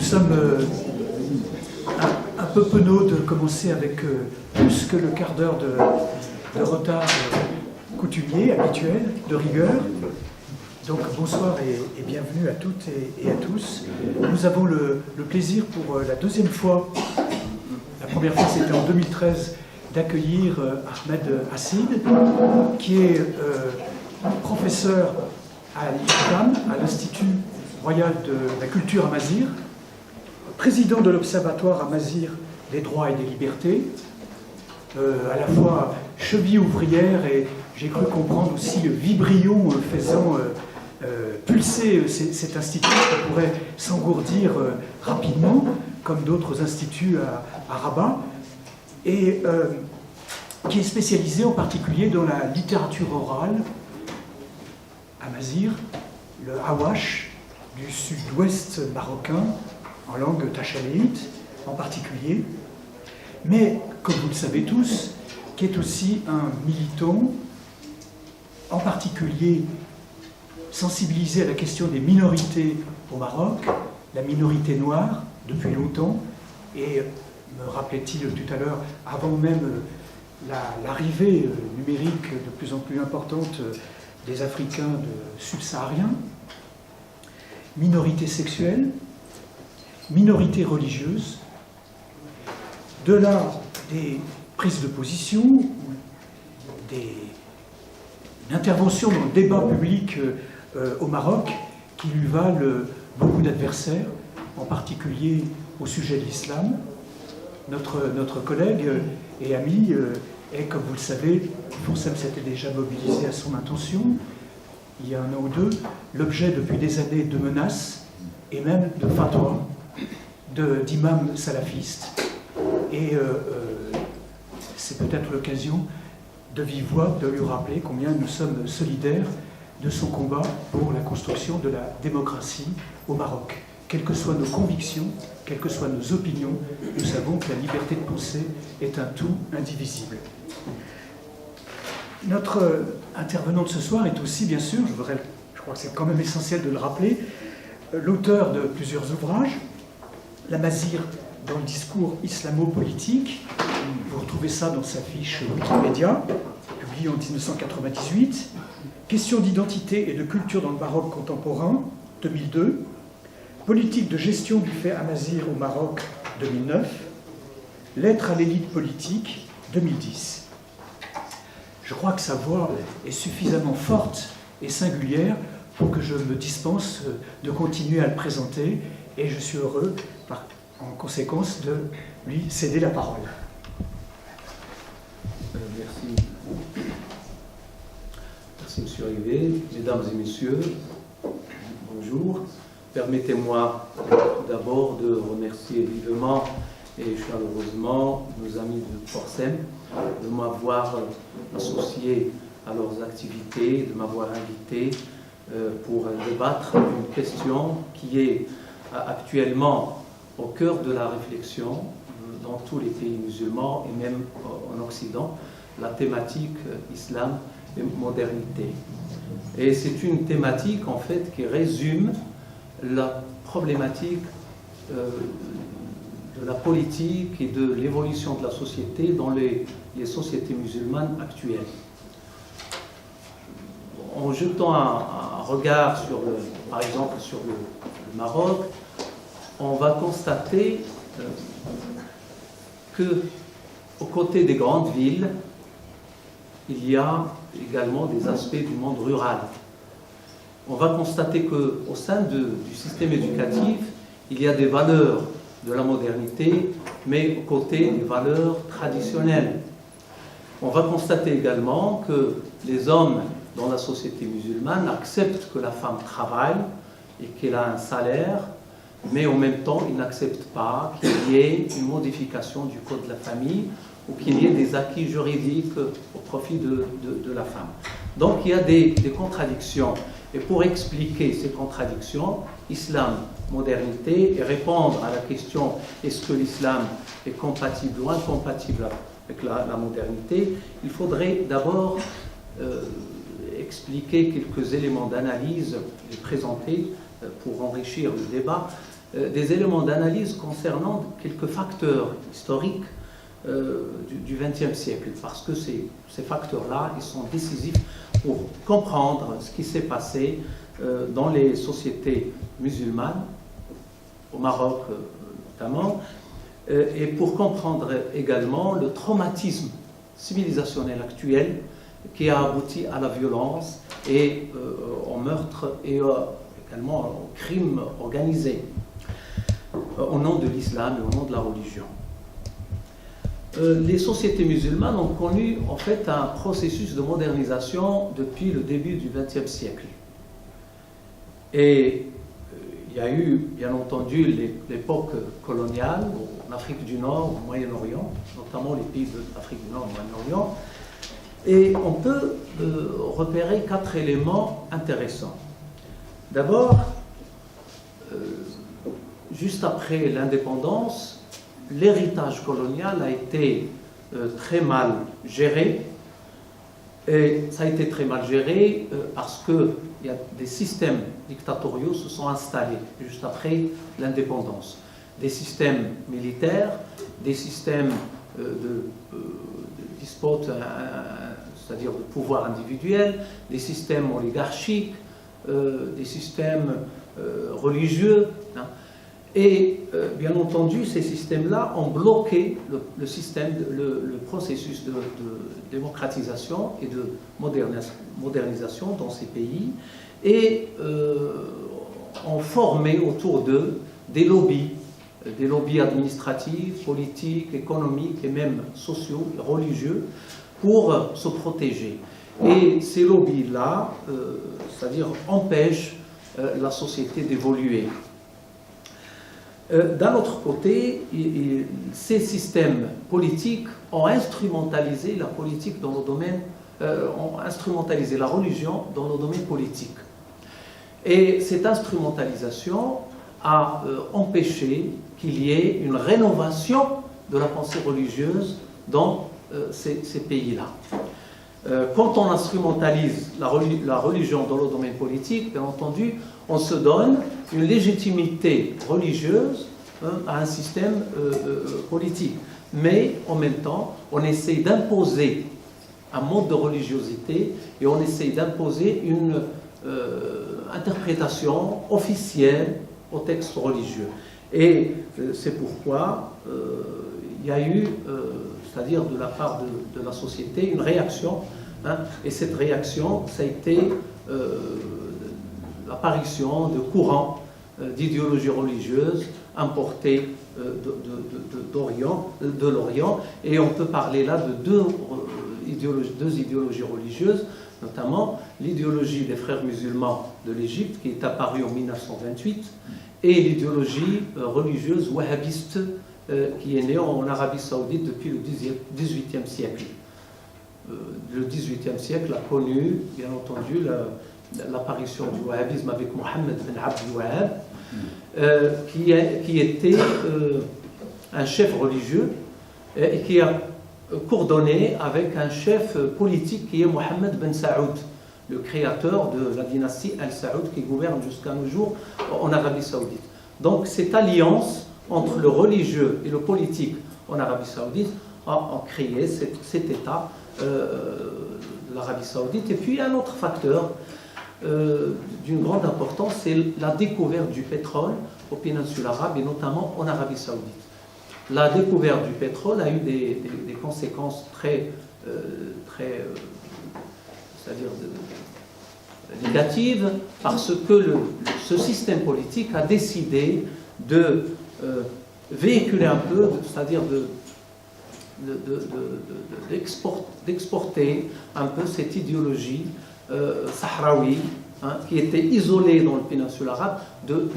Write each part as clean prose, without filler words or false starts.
sommes un peu penauds de commencer avec plus que le quart d'heure de retard coutumier, habituel, de rigueur. Donc bonsoir et bienvenue à toutes et à tous. Nous avons le plaisir pour la deuxième fois, la première fois c'était en 2013, d'accueillir Ahmed Hassid, qui est professeur à l'IFAM, à l'Institut Royal de la Culture Amazigh, président de l'Observatoire Amazigh des droits et des libertés, à la fois cheville ouvrière et j'ai cru comprendre aussi vibrion faisant pulser cet institut qui pourrait s'engourdir rapidement, comme d'autres instituts à Rabat, et qui est spécialisé en particulier dans la littérature orale amazigh, le hawash du sud-ouest marocain, en langue tachaléite en particulier, mais, comme vous le savez tous, qui est aussi un militant, en particulier sensibilisé à la question des minorités au Maroc, la minorité noire, depuis longtemps, et me rappelait-il tout à l'heure, avant même l'arrivée numérique de plus en plus importante des Africains subsahariens, minorité sexuelle, minorité religieuse, de là des prises de position, des interventions dans le débat public au Maroc qui lui valent beaucoup d'adversaires, en particulier au sujet de l'islam. Notre collègue et ami est, comme vous le savez, Foursem s'était déjà mobilisé à son intention, il y a un an ou deux, l'objet depuis des années de menaces et même de fatwas d'imams salafistes. Et c'est peut-être l'occasion de vive voix de lui rappeler combien nous sommes solidaires de son combat pour la construction de la démocratie au Maroc. Quelles que soient nos convictions, quelles que soient nos opinions, nous savons que la liberté de pensée est un tout indivisible. Notre intervenant de ce soir est aussi, bien sûr, je crois que c'est quand même essentiel de le rappeler, l'auteur de plusieurs ouvrages, l'Amazigh dans le discours islamo-politique, vous retrouvez ça dans sa fiche Wikipédia, publiée en 1998, Questions d'identité et de culture dans le Maroc contemporain, 2002, Politique de gestion du fait amazigh au Maroc, 2009, Lettres à l'élite politique, 2010. Je crois que sa voix est suffisamment forte et singulière pour que je me dispense de continuer à le présenter, et je suis heureux, en conséquence, de lui céder la parole. Merci. Merci, M. Rivet. Mesdames et messieurs, bonjour. Permettez-moi tout d'abord de remercier vivement et chaleureusement nos amis de Foursem de m'avoir associé à leurs activités, de m'avoir invité pour débattre d'une question qui est actuellement au cœur de la réflexion dans tous les pays musulmans et même en Occident, la thématique islam et modernité. Et c'est une thématique en fait qui résume la problématique de la politique et de l'évolution de la société dans les sociétés musulmanes actuelles. En jetant un regard par exemple sur le Maroc, on va constater qu'aux côtés des grandes villes, il y a également des aspects du monde rural. On va constater qu'au sein du système éducatif, il y a des valeurs de la modernité, mais aux côtés des valeurs traditionnelles. On va constater également que les hommes dans la société musulmane acceptent que la femme travaille et qu'elle a un salaire, mais en même temps, ils n'acceptent pas qu'il y ait une modification du code de la famille ou qu'il y ait des acquis juridiques au profit de la femme. Donc il y a des contradictions. Et pour expliquer ces contradictions, islam, modernité, et répondre à la question est-ce que l'islam est compatible ou incompatible avec la modernité, il faudrait d'abord expliquer quelques éléments d'analyse et présenter pour enrichir le débat des éléments d'analyse concernant quelques facteurs historiques du XXe siècle, parce que ces facteurs-là, ils sont décisifs pour comprendre ce qui s'est passé dans les sociétés musulmanes, au Maroc notamment, et pour comprendre également le traumatisme civilisationnel actuel qui a abouti à la violence et au meurtre et également au crime organisé au nom de l'islam et au nom de la religion. Les sociétés musulmanes ont connu en fait un processus de modernisation depuis le début du XXe siècle. Et il y a eu, bien entendu, l'époque coloniale en Afrique du Nord, au Moyen-Orient, notamment les pays de l'Afrique du Nord et du Moyen-Orient. Et on peut repérer 4 éléments intéressants. D'abord, juste après l'indépendance, l'héritage colonial a été très mal géré. Et ça a été très mal géré parce qu'il y a des systèmes dictatoriaux se sont installés juste après l'indépendance. Des systèmes militaires, des systèmes de despotes, c'est-à-dire de pouvoir individuel, des systèmes oligarchiques, des systèmes religieux. Hein. Et bien entendu, ces systèmes-là ont bloqué le processus de démocratisation et de modernisation dans ces pays et ont formé autour d'eux des lobbies administratifs, politiques, économiques et même sociaux, religieux, pour se protéger. Et ces lobbies-là, c'est-à-dire empêchent la société d'évoluer. D'un autre côté, ces systèmes politiques ont instrumentalisé la politique dans le domaine, ont instrumentalisé la religion dans le domaine politique. Et cette instrumentalisation a empêché qu'il y ait une rénovation de la pensée religieuse dans ces pays-là. Quand on instrumentalise la religion dans le domaine politique, bien entendu, on se donne une légitimité religieuse à un système politique. Mais en même temps, on essaie d'imposer un mode de religiosité et on essaie d'imposer une interprétation officielle au texte religieux. Et c'est pourquoi il y a eu, c'est-à-dire de la part de la société, une réaction. Hein, et cette réaction, ça a été l'apparition de courants d'idéologie religieuse importés de l'Orient. Et on peut parler là de deux idéologies religieuses, notamment l'idéologie des frères musulmans de l'Égypte, qui est apparue en 1928, et l'idéologie religieuse wahhabiste qui est née en Arabie Saoudite depuis le XVIIIe siècle. Le XVIIIe siècle a connu, bien entendu, l'apparition du wahhabisme avec Mohammed bin Abd al-Wahhab, qui était un chef religieux et qui a coordonné avec un chef politique qui est Mohammed bin Saoud, le créateur de la dynastie Al-Saoud qui gouverne jusqu'à nos jours en Arabie Saoudite. Donc cette alliance entre le religieux et le politique en Arabie Saoudite a créé cet État de l'Arabie Saoudite. Et puis un autre facteur d'une grande importance, c'est la découverte du pétrole aux péninsules arabes et notamment en Arabie Saoudite. La découverte du pétrole a eu des conséquences très c'est-à-dire négatives, parce que ce système politique a décidé de véhiculer un peu, c'est-à-dire d'exporter un peu cette idéologie sahraoui, hein, qui était isolée dans le péninsule arabe, de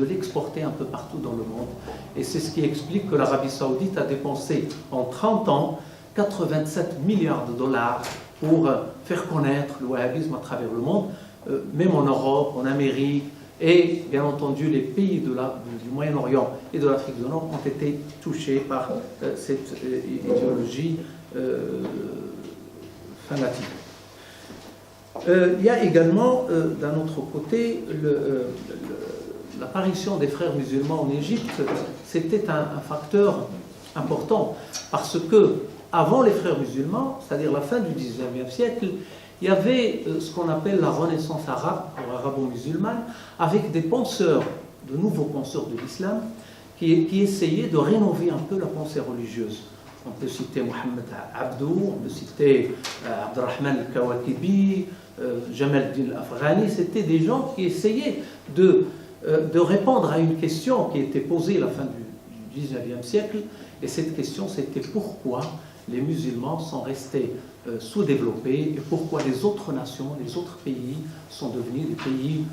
l'exporter un peu partout dans le monde. Et c'est ce qui explique que l'Arabie Saoudite a dépensé en 30 ans 87 milliards de dollars pour faire connaître le wahhabisme à travers le monde, même en Europe, en Amérique, et bien entendu les pays du Moyen-Orient et de l'Afrique du Nord ont été touchés par cette idéologie fanatique. Il y a également, d'un autre côté, l'apparition des frères musulmans en Égypte, c'était un facteur important, parce que avant les frères musulmans, c'est-à-dire la fin du XIXe siècle, il y avait ce qu'on appelle la Renaissance arabe, ou arabo-musulmane, avec des penseurs, de nouveaux penseurs de l'islam, qui essayaient de rénover un peu la pensée religieuse. On peut citer Mohamed Abdou, on peut citer Abdurrahman al-Kawakibi, Jamal al-Din al-Afghani. C'était des gens qui essayaient de répondre à une question qui était posée à la fin du XIXe siècle. Et cette question, c'était pourquoi les musulmans sont restés sous-développés et pourquoi les autres nations, les autres pays sont devenus des pays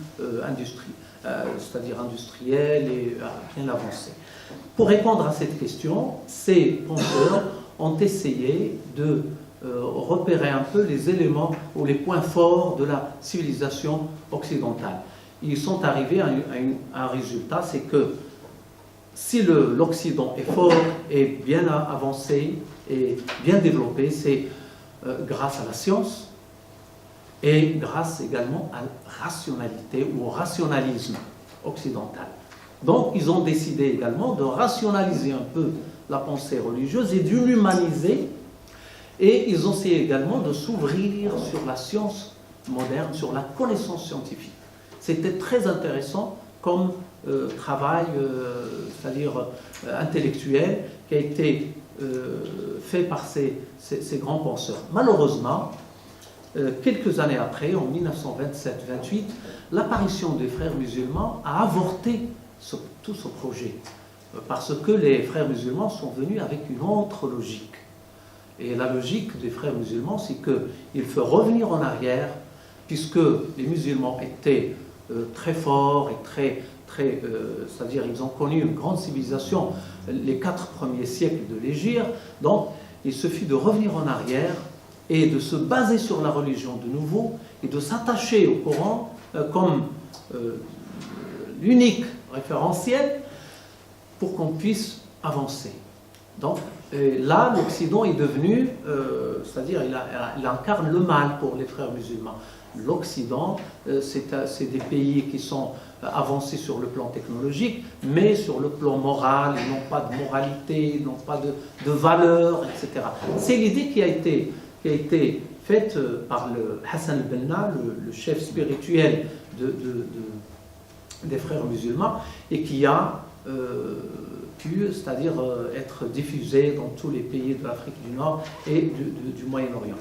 c'est-à-dire industriels et bien avancés. Pour répondre à cette question, ces penseurs ont essayé de repérer un peu les éléments ou les points forts de la civilisation occidentale. Ils sont arrivés à un résultat, c'est que si l'Occident est fort et bien avancé et bien développé, c'est grâce à la science et grâce également à la rationalité ou au rationalisme occidental. Donc, ils ont décidé également de rationaliser un peu la pensée religieuse et de l'humaniser. Et ils ont essayé également de s'ouvrir sur la science moderne, sur la connaissance scientifique. C'était très intéressant comme travail, c'est-à-dire intellectuel, qui a été fait par ces grands penseurs. Malheureusement, quelques années après, en 1927-28, l'apparition des frères musulmans a avorté tout ce projet, parce que les frères musulmans sont venus avec une autre logique. Et la logique des frères musulmans, c'est qu'il faut revenir en arrière, puisque les musulmans étaient très forts et c'est-à-dire ils ont connu une grande civilisation les 4 premiers siècles de l'Hégire. Donc, il suffit de revenir en arrière et de se baser sur la religion de nouveau et de s'attacher au Coran comme l'unique référentiel pour qu'on puisse avancer. Donc là, l'Occident est devenu, c'est-à-dire il incarne le mal pour les frères musulmans. L'Occident, c'est des pays qui sont avancés sur le plan technologique, mais sur le plan moral, ils n'ont pas de moralité, ils n'ont pas de valeurs, etc. C'est l'idée qui a été faite par le Hassan al-Banna, le chef spirituel des frères musulmans, et qui a pu, c'est-à-dire être diffusée dans tous les pays de l'Afrique du Nord et du Moyen-Orient.